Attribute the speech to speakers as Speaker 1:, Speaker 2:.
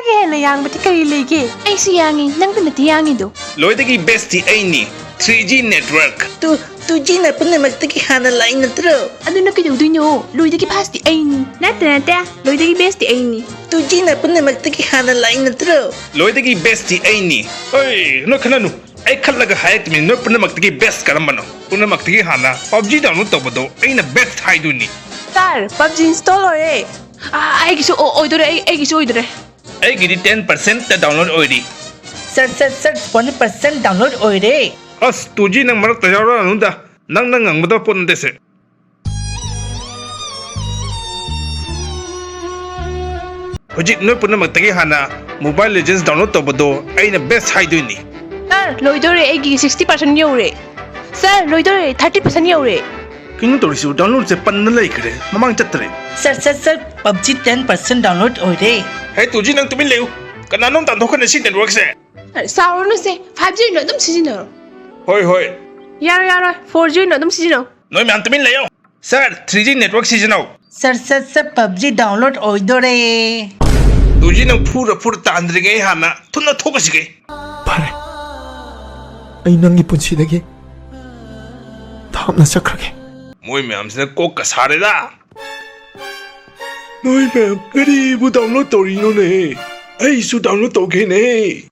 Speaker 1: ꯅꯪꯉꯣꯟꯗꯒꯤ ꯍꯦꯟꯅ ꯌꯥꯡꯕꯗꯤ ꯀꯔꯤ ꯂꯩꯒꯦ? ꯑꯩꯁꯨ ꯌꯥꯡꯉꯤ, ꯅꯪꯗ ꯅꯠꯇꯦ ꯌꯥꯡꯉꯤꯗꯣ.
Speaker 2: ꯂꯣꯏꯗꯒꯤ ꯕꯦꯁꯇꯤ ꯑꯩꯅꯤ. 3G network.
Speaker 3: 2Gꯅ ꯄꯨꯝꯅꯃꯛꯇꯒꯤ ꯍꯥꯟꯅ ꯂꯥꯛꯏ ꯅꯠꯇ꯭ꯔꯣ?
Speaker 1: ꯑꯗꯨꯅ ꯀꯩꯗꯧꯗꯣꯏꯅꯣ? ꯂꯣꯏꯗꯒꯤ ꯐꯥꯁꯇꯤ ꯑꯩꯅꯤ. ꯅꯠꯇꯦ. ꯂꯣꯏꯗꯒꯤ ꯕꯦꯁꯇꯤ ꯑꯩꯅꯤ.
Speaker 3: 2Gꯅ ꯄꯨꯝꯅꯃꯛꯇꯒꯤ ꯍꯥꯟꯅ ꯂꯥꯛꯏ ꯅꯠꯇ꯭ꯔꯣ?
Speaker 2: ꯂꯣꯏꯗꯒꯤ ꯕꯦꯁꯇꯤ ꯑꯩꯅꯤ. ꯍꯣꯏ, ꯅꯣꯏ ꯈꯟꯅꯅꯨ. ꯑꯩ ꯈꯜꯂꯒ ꯍꯥꯏꯔꯛꯇꯃꯤ ꯅꯣꯏ ꯄꯨꯝꯅꯃꯛꯇꯒꯤ ꯕꯦꯁ ꯀꯔꯝꯕꯅꯣ? ꯄꯨꯝꯅꯃꯛꯇꯒꯤ ꯍꯥꯟꯅ PUBG ꯗꯥꯎꯟꯂꯣꯗ ꯇꯧꯕꯗꯣ ꯑꯩꯅ ꯕꯦꯁ ꯍꯥꯏꯗꯣꯏꯅꯤ.
Speaker 1: ꯁꯥꯔ, PUBG ꯏꯟꯁꯇꯣꯜ ꯑꯣꯏꯔꯦ. ꯑꯩꯒꯤꯁꯨ ꯑꯣꯏꯗꯣꯔꯦ. ꯑꯩꯒꯤꯁꯨ ꯑꯣꯏꯗꯣꯔꯦ.
Speaker 2: ꯑꯩꯒꯤꯗꯤ 10%ꯇ ꯗꯥꯎꯟꯂꯣꯗ ꯑꯣꯏꯔꯤ.
Speaker 3: ꯁꯠ 1% ꯗꯥꯎꯟꯂꯣꯗ ꯑꯣꯏꯔꯦ.
Speaker 2: ꯑꯁ 2G ꯅꯪ ꯃꯔꯛꯇ ꯌꯥꯎꯔꯛꯑꯅꯨꯗ. ꯅꯪꯅ ꯉꯪꯒꯗꯕ ꯄꯣꯠ ꯅꯠꯇꯦꯁꯦ. ꯍꯧꯖꯤꯛ ꯅꯣꯏ ꯄꯨꯝꯅꯃꯛꯇꯒꯤ ꯍꯥꯟꯅ ꯃꯣꯕꯥꯏꯜ ꯂꯤꯖꯦꯟꯁ ꯗꯥꯎꯟꯂꯣꯗ ꯇꯧꯕꯗꯣ ꯑꯩꯅ ꯕꯦꯁ ꯍꯥꯏꯗꯣꯏꯅꯤ.
Speaker 1: ꯁꯥꯔ, ꯂꯣꯏꯗꯣꯔꯦ. ꯑꯩꯒꯤ 60% ꯌꯧꯔꯦ. ꯁꯥꯔ, ꯂꯣꯏꯗꯣꯔꯦ. 30% ꯌꯧꯔꯦ.
Speaker 2: ꯀꯩꯅꯣ ꯇꯧꯔꯤꯁꯤꯕꯨ ꯗꯥꯎꯟꯂꯣꯗꯁꯦ ꯄꯟꯅ ꯂꯩꯈ꯭ꯔꯦ. ꯃꯃꯥꯡ ꯆꯠꯇ꯭ꯔꯦ.
Speaker 3: ꯁꯠ PUBG 10% ꯗꯥꯎꯟꯂꯣꯗ ꯑꯣꯏꯔꯦ.
Speaker 2: ꯍꯦ 2G ꯅꯪ ꯇꯨꯃꯤꯟ ꯂꯩꯌꯨ. ꯀꯅꯥꯅꯣꯝ ꯇꯥꯟꯊꯣꯛꯈ꯭ꯔꯅꯤ ꯁꯤ ꯅꯦꯠꯋꯥꯔꯛꯁꯦ.
Speaker 1: ꯁꯥꯎꯔꯅꯨꯁꯦ. 5G ꯑꯣꯏꯅ ꯑꯗꯨꯝ ꯁꯤꯖꯤꯟꯅꯔꯣ.
Speaker 2: ꯍꯣꯏ.
Speaker 1: ꯌꯥꯔꯣꯏ. 4G ꯑꯣꯏꯅ ꯑꯗꯨꯝ ꯁꯤꯖꯤꯟꯅꯧ.
Speaker 2: ꯅꯣꯏ ꯃꯌꯥꯝ ꯇꯨꯃꯤꯟ ꯂꯩꯌꯣ. ꯁꯥꯔ 3G ꯅꯦꯠꯋꯥꯔꯛ ꯁꯤꯖꯤꯟꯅꯧ.
Speaker 3: ꯁꯠ PUBG ꯗꯥꯎꯟꯂꯣꯗ ꯑꯣꯏꯗꯣꯔꯦ.
Speaker 2: 2G ꯅꯪ ꯐꯨꯔ ꯇꯥꯟꯗ꯭ꯔꯤꯉꯩ ꯍꯥꯟꯅ ꯊꯨꯅ ꯊꯣꯛꯈ꯭ꯔꯁꯤꯒꯦ.
Speaker 4: ꯐꯔꯦ. ꯑꯩ ꯅꯪꯒꯤ ꯄꯨꯟꯁꯤꯗꯒꯤ ꯊꯥꯞꯅ ꯆꯠꯈ꯭ꯔꯒꯦ.
Speaker 2: ꯃꯣꯏ ꯃꯌꯥꯝꯁꯤꯅ ꯀꯣꯛꯀ ꯁꯥꯔꯦꯗ. ꯅꯣꯏ ꯃꯌꯥꯝ ꯀꯔꯤꯕꯨ ꯗꯥꯎꯟꯂꯣꯗ ꯇꯧꯔꯤꯅꯣꯅꯦ? ꯑꯩꯁꯨ ꯗꯥꯎꯟꯂꯣꯗ ꯇꯧꯒꯦꯅꯦ.